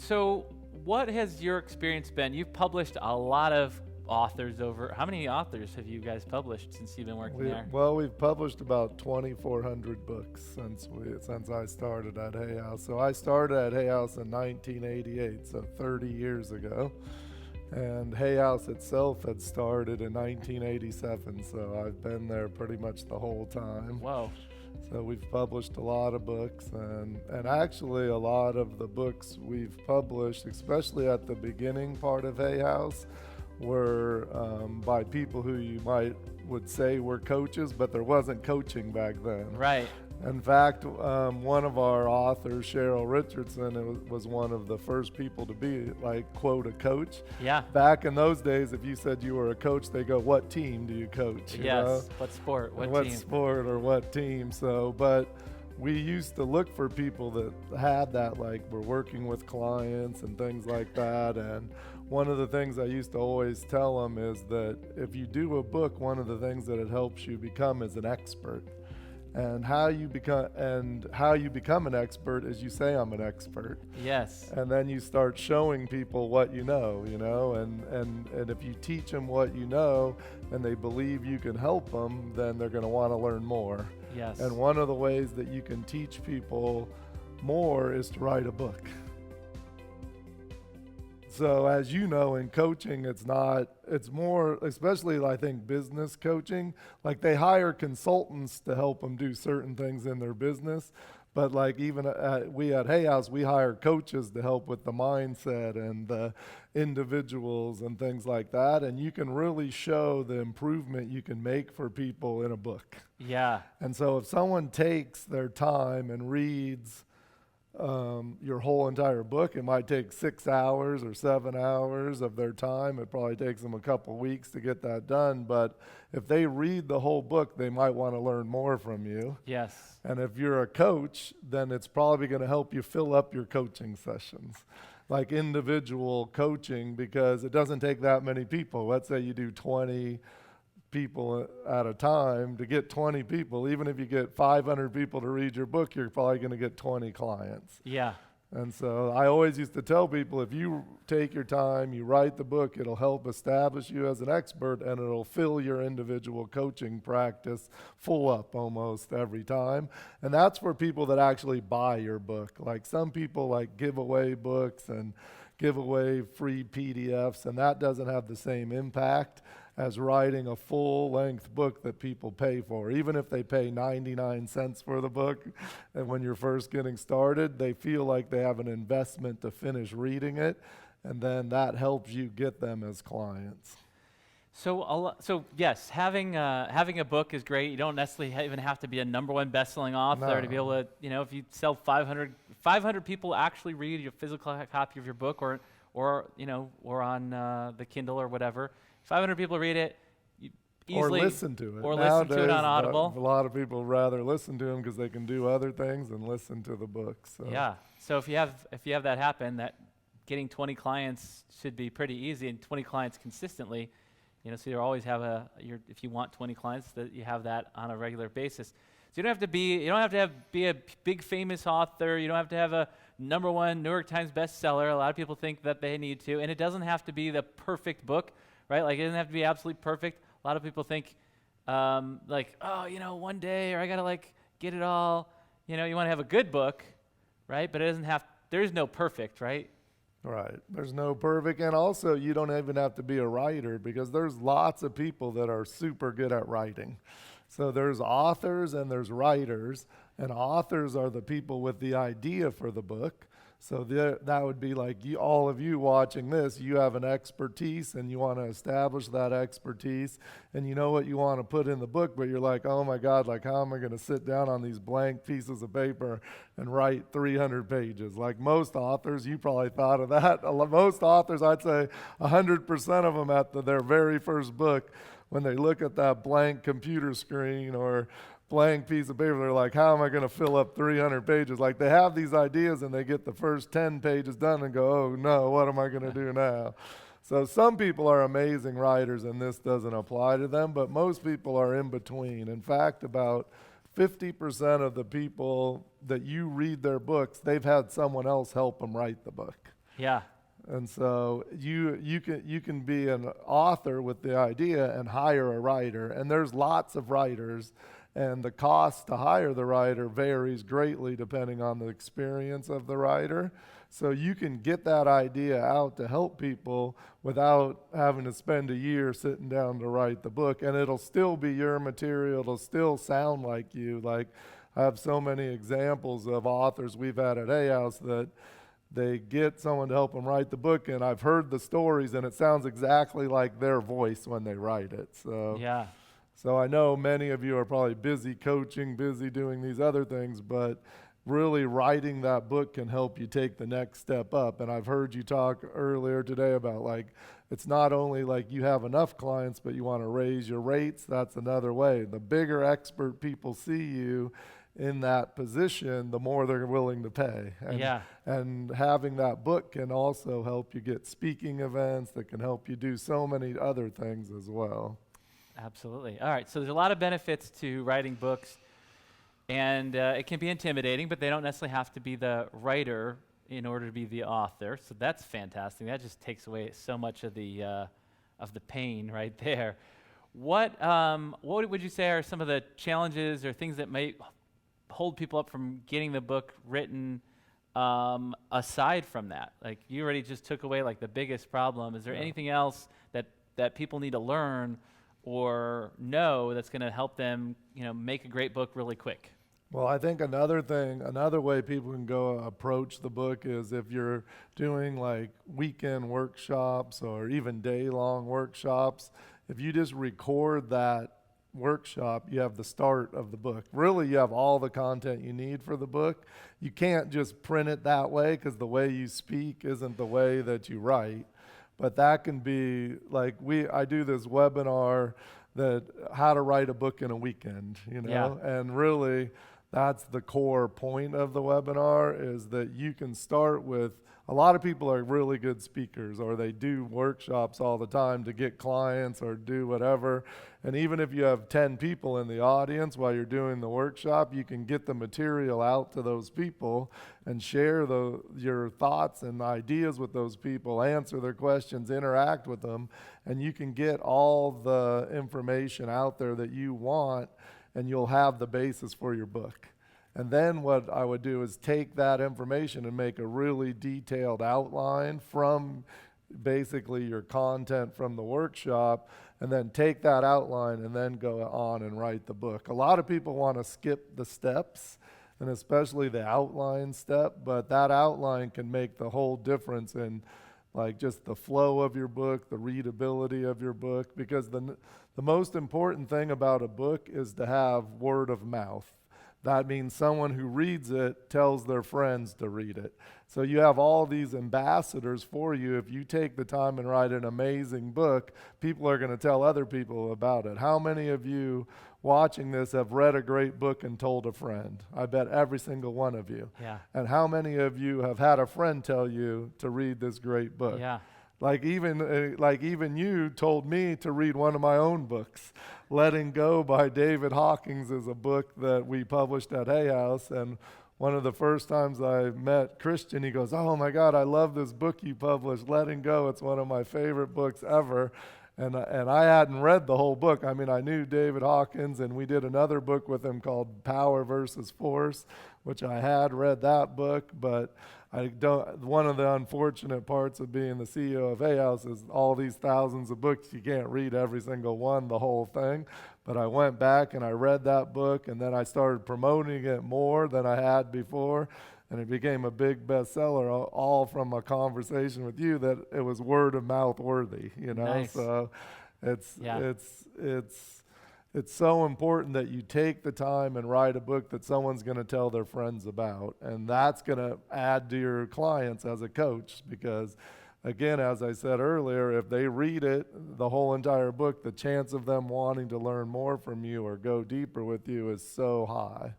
So, what has your experience been? You've published a lot of authors over. How many authors have you guys published since you've been working there? Well, we've published about 2,400 books since I started at Hay House. So I started at Hay House in 1988, so 30 years ago. And Hay House itself had started in 1987, so I've been there pretty much the whole time. Whoa. So we've published a lot of books, and actually a lot of the books we've published, especially at the beginning part of Hay House, were by people who you would say were coaches, but there wasn't coaching back then. Right. In fact, one of our authors, Cheryl Richardson, was one of the first people to be, like, quote, a coach. Yeah. Back in those days, if you said you were a coach, they go, what team do you coach? You know? Yes. What sport? What team? Sport or what team? So, but we used to look for people that had that, like, were working with clients and things like that. And one of the things I used to always tell them is that if you do a book, one of the things that it helps you become is an expert. And how you become an expert is you say, I'm an expert. Yes. And then you start showing people what you know, and if you teach them what you know and they believe you can help them, then they're going to want to learn more. Yes. And one of the ways that you can teach people more is to write a book. So as you know, in coaching, it's more, especially I think business coaching, like they hire consultants to help them do certain things in their business. But like even we at Hay House, we hire coaches to help with the mindset and the individuals and things like that. And you can really show the improvement you can make for people in a book. Yeah. And so if someone takes their time and reads your whole entire book, it might take 6 hours or 7 hours of their time. It probably takes them a couple weeks to get that done. But if they read the whole book, they might want to learn more from you. Yes. And if you're a coach, then it's probably going to help you fill up your coaching sessions, like individual coaching, because it doesn't take that many people. Let's say you do 20 people at a time. To get 20 people, even if you get 500 people to read your book, you're probably going to get 20 clients. Yeah. And so I always used to tell people, if you take your time, you write the book, it'll help establish you as an expert, and it'll fill your individual coaching practice full up almost every time. And that's for people that actually buy your book. Like some people like give away books and give away free PDFs, and that doesn't have the same impact as writing a full-length book that people pay for. Even if they pay 99 cents for the book, and when you're first getting started, they feel like they have an investment to finish reading it, and then that helps you get them as clients. So yes, having a book is great. You don't necessarily even have to be a #1 best-selling author to be able to, if you sell 500 people actually read your physical copy of your book, or on the Kindle or whatever. 500 people read it, easily, or listen to it. Or Nowadays, listen to it on Audible. A lot of people rather listen to them because they can do other things than listen to the book. So. Yeah. So if you have that happen, that getting 20 clients should be pretty easy, and 20 clients consistently. So you always have if you want 20 clients, that you have that on a regular basis. So you don't have to be a big famous author. You don't have to have a #1 New York Times bestseller. A lot of people think that they need to, and it doesn't have to be the perfect book. Right? Like, it doesn't have to be absolutely perfect. A lot of people think, one day, or I got to, get it all. You want to have a good book, right? But there is no perfect, right? Right. There's no perfect. And also, you don't even have to be a writer, because there's lots of people that are super good at writing. So there's authors and there's writers, and authors are the people with the idea for the book. So that would be like all of you watching this, you have an expertise and you want to establish that expertise, and you know what you want to put in the book, but you're like, oh my God, like how am I going to sit down on these blank pieces of paper and write 300 pages? Like most authors, you probably thought of that. Most authors, I'd say 100% of them at their very first book, when they look at that blank computer screen or blank piece of paper, they're like, how am I going to fill up 300 pages? Like, they have these ideas and they get the first 10 pages done and go, oh no, what am I going to do now? So some people are amazing writers and this doesn't apply to them, but most people are in between. In fact, about 50% of the people that you read their books, they've had someone else help them write the book. Yeah. And so you can be an author with the idea and hire a writer. And there's lots of writers, and the cost to hire the writer varies greatly depending on the experience of the writer. So you can get that idea out to help people without having to spend a year sitting down to write the book, and it'll still be your material. It'll still sound like you. Like, I have so many examples of authors we've had at A House that they get someone to help them write the book, and I've heard the stories, and it sounds exactly like their voice when they write it. Yeah. So I know many of you are probably busy coaching, busy doing these other things, but really writing that book can help you take the next step up. And I've heard you talk earlier today about, like, it's not only like you have enough clients, but you want to raise your rates. That's another way. The bigger expert people see you in that position, the more they're willing to pay. And having that book can also help you get speaking events that can help you do so many other things as well. Absolutely. All right. So there's a lot of benefits to writing books, and it can be intimidating, but they don't necessarily have to be the writer in order to be the author. So that's fantastic. That just takes away so much of the pain right there. What would you say are some of the challenges or things that might hold people up from getting the book written, aside from that? Like, you already just took away like the biggest problem. Is there anything else that people need to learn or know that's going to help them, make a great book really quick? Well, I think another way people can go approach the book is if you're doing like weekend workshops or even day-long workshops, if you just record that workshop, you have the start of the book. Really, you have all the content you need for the book. You can't just print it that way because the way you speak isn't the way that you write. But that can be like, I do this webinar that how to write a book in a weekend, and really that's the core point of the webinar, is that you can start with, a lot of people are really good speakers, or they do workshops all the time to get clients or do whatever. And even if you have 10 people in the audience while you're doing the workshop, you can get the material out to those people and share your thoughts and ideas with those people, answer their questions, interact with them, and you can get all the information out there that you want, and you'll have the basis for your book. And then what I would do is take that information and make a really detailed outline from basically your content from the workshop, and then take that outline and then go on and write the book. A lot of people want to skip the steps, and especially the outline step, but that outline can make the whole difference in like just the flow of your book, the readability of your book, because the most important thing about a book is to have word of mouth. That means someone who reads it tells their friends to read it. So you have all these ambassadors for you. If you take the time and write an amazing book, people are going to tell other people about it. How many of you watching this have read a great book and told a friend? I bet every single one of you. Yeah. And how many of you have had a friend tell you to read this great book? Yeah. Like even you told me to read one of my own books. Letting Go by David Hawkins is a book that we published at Hay House, and one of the first times I met Christian, he goes, "Oh my God, I love this book you published, Letting Go. It's one of my favorite books ever." And I hadn't read the whole book. I mean, I knew David Hawkins, and we did another book with him called Power versus Force, which I had read that book, but one of the unfortunate parts of being the CEO of Hay House is all these thousands of books. You can't read every single one, the whole thing. But I went back and I read that book, and then I started promoting it more than I had before, and it became a big bestseller, all from a conversation with you that it was word of mouth worthy, Nice. So it's so important that you take the time and write a book that someone's going to tell their friends about. And that's going to add to your clients as a coach, because, again, as I said earlier, if they read it, the whole entire book, the chance of them wanting to learn more from you or go deeper with you is so high.